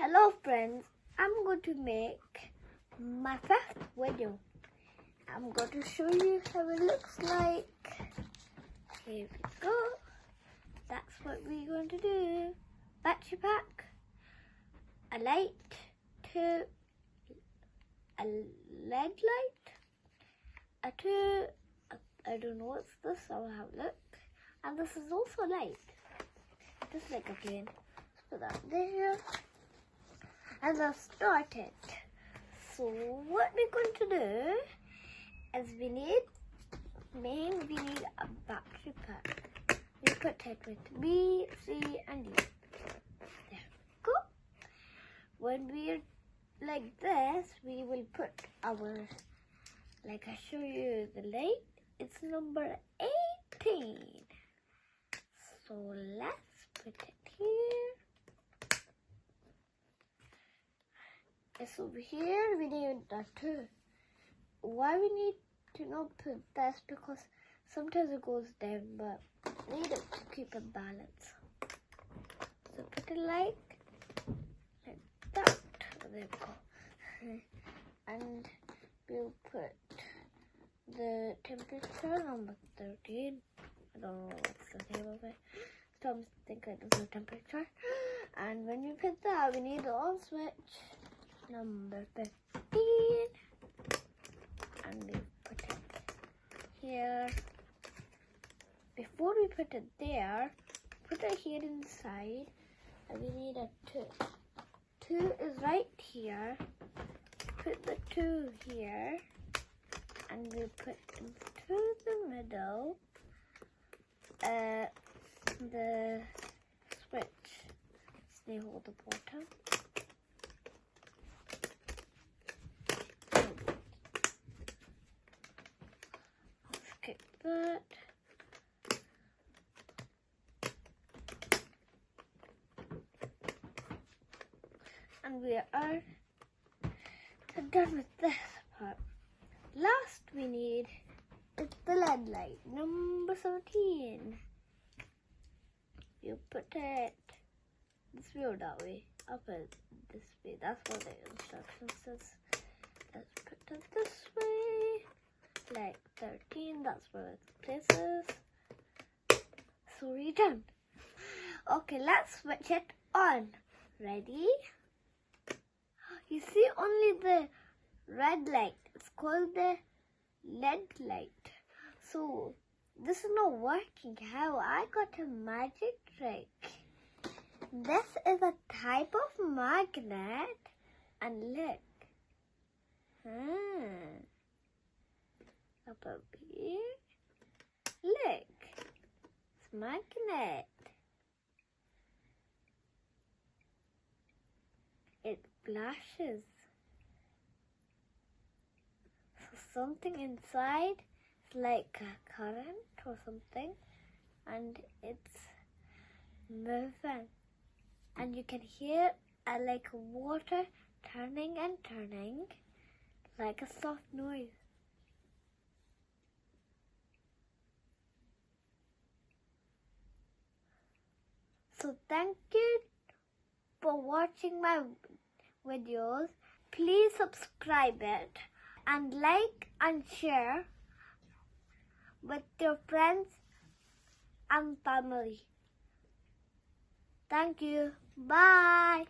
Hello friends, I'm going to make my first video. I'm going to show you how it looks like. Here we go. That's what we're going to do. Battery pack, a light, a LED light, I don't know what's this, I'll have a look. And this is also light, just like a plane. Put that there. And I've started. So what we're going to do is we need a battery pack. We put it with B, C and D. There we go. When we're like this, we will put our, like I show you the light, it's number 18. So let's put it here. It's over here. We need that too. Why we need to not put this? Because sometimes it goes down, but we need it to keep a balance. So put it like that. There we go. And we'll put the temperature number 13. I don't know what's the name of it. So I'm thinking there's no temperature. And when you put that, we need the on switch. Number 15, and we put it here. Before we put it there, put it here inside, and we need a 2. 2 is right here. Put the 2 here, and we put into the middle the switch. Stay hold the bottom. That. And we are done with this part. Last we need is the LED light, number 17. You put it this way or that way. I'll put it this way. That's what the instructions says. Let's put it this way. Like 13, that's where it places. So we're done. Okay, let's switch it on. Ready? You see only the red light. It's called the LED light. So this is not working. How? I got a magic trick. This is a type of magnet. And look. Up here. Look, it's magnet. It flashes. So something inside is like a current or something, and it's moving. And you can hear like water turning and turning, like a soft noise. So thank you for watching my videos. Please subscribe it and like and share with your friends and family. Thank you. Bye.